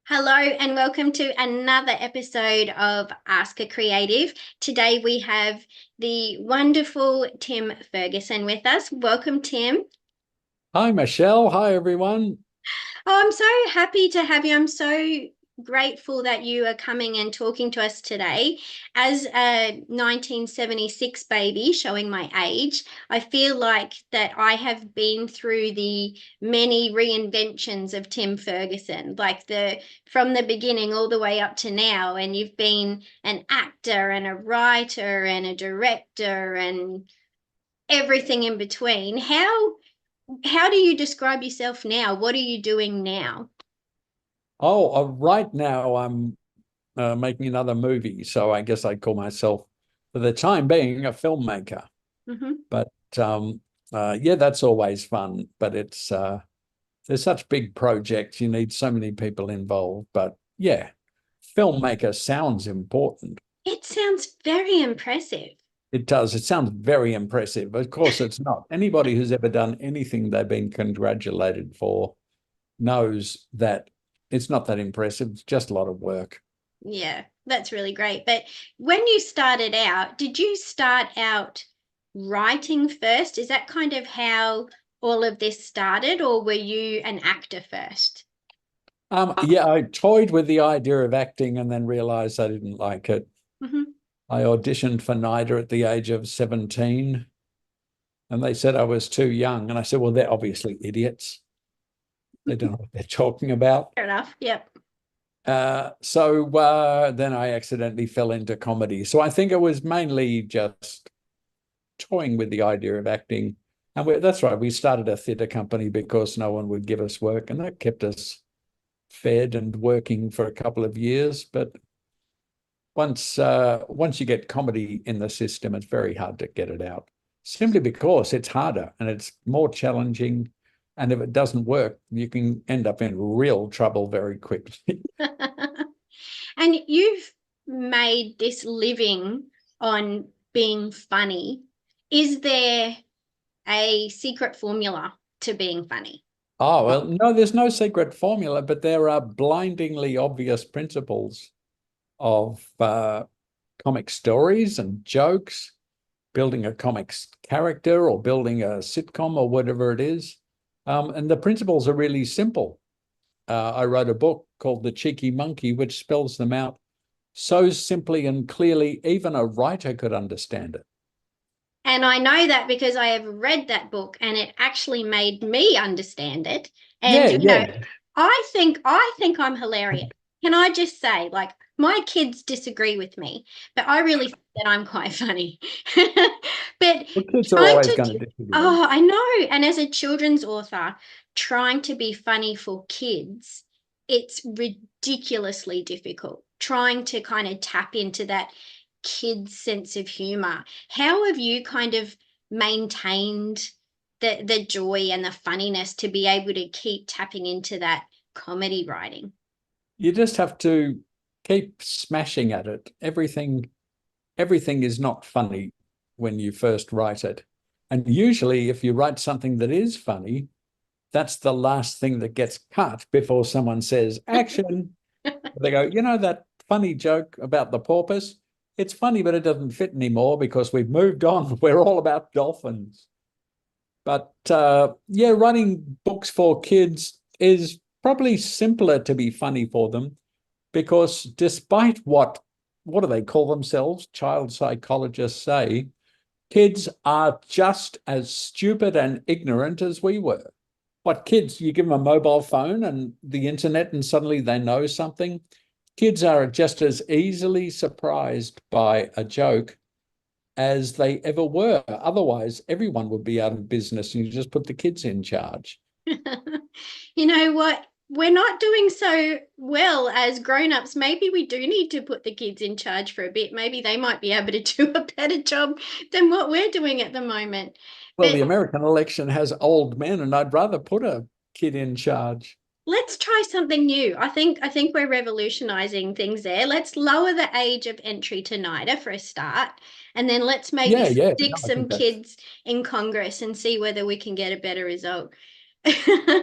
Hello and welcome to another episode of Ask a Creative. Today we have the wonderful Tim Ferguson with us. Welcome, Tim. Hi, Michelle. Hi, everyone. Oh, I'm so happy to have you. I'm so grateful that you are coming and talking to us today. As a 1976 baby, showing my age, I feel like that I have been through the many reinventions of Tim Ferguson, like the from the beginning all the way up to now. And you've been an actor and a writer and a director and everything in between. How do you describe yourself now? What are you doing now? Right now I'm making another movie, so I guess I'd call myself, for the time being, a filmmaker. Hmm. But yeah, that's always fun. But there's such big projects, you need so many people involved. But yeah, filmmaker sounds important. It sounds very impressive. It does. It sounds very impressive. Of course, it's not. Anybody who's ever done anything they've been congratulated for knows that it's not that impressive. It's just a lot of work. Yeah, that's really great. But when you started out, did you start out writing first? Is that kind of how all of this started, or were you an actor first? Yeah, I toyed with the idea of acting and then realized I didn't like it. Hmm. I auditioned for NIDA at the age of 17 and they said I was too young. And I said, well, they're obviously idiots. They don't know what they're talking about. Fair enough. Yep. So then I accidentally fell into comedy. So I think it was mainly just toying with the idea of acting. And that's right. We started a theatre company because no one would give us work, and that kept us fed and working for a couple of years. But once you get comedy in the system, it's very hard to get it out, simply because it's harder and it's more challenging. And if it doesn't work, you can end up in real trouble very quickly. And you've made this living on being funny. Is there a secret formula to being funny? Oh, well, no, there's no secret formula, but there are blindingly obvious principles of comic stories and jokes, building a comics character or building a sitcom or whatever it is. And the principles are really simple. I wrote a book called The Cheeky Monkey, which spells them out so simply and clearly, even a writer could understand it. And I know that because I have read that book and it actually made me understand it. And Yeah, you know, yeah. I think I'm hilarious. Can I just say, like, my kids disagree with me, but I really think that I'm quite funny. But Well, kids are trying always to, going to disagree. oh, I know. And as a children's author, trying to be funny for kids, it's ridiculously difficult. Trying to kind of tap into that kid's sense of humor. How have you kind of maintained the joy and the funniness to be able to keep tapping into that comedy writing? You just have to keep smashing at it. Everything is not funny when you first write it. And usually, if you write something that is funny, that's the last thing that gets cut before someone says action. They go, that funny joke about the porpoise? It's funny, but it doesn't fit anymore because we've moved on. We're all about dolphins. But yeah, writing books for kids is probably simpler to be funny for them because despite what do they call themselves? Child psychologists say kids are just as stupid and ignorant as we were. What kids, you give them a mobile phone and the internet, and suddenly they know something. Kids are just as easily surprised by a joke as they ever were. Otherwise, everyone would be out of business and you just put the kids in charge. You know what? We're not doing so well as grown-ups. Maybe we do need to put the kids in charge for a bit. Maybe they might be able to do a better job than what we're doing at the moment. Well, But the American election has old men, and I'd rather put a kid in charge. let's try something new. I think we're revolutionizing things there. Let's lower the age of entry to NIDA for a start, and then let's maybe Yeah, yeah. stick No, I some think that's kids in Congress and see whether we can get a better result.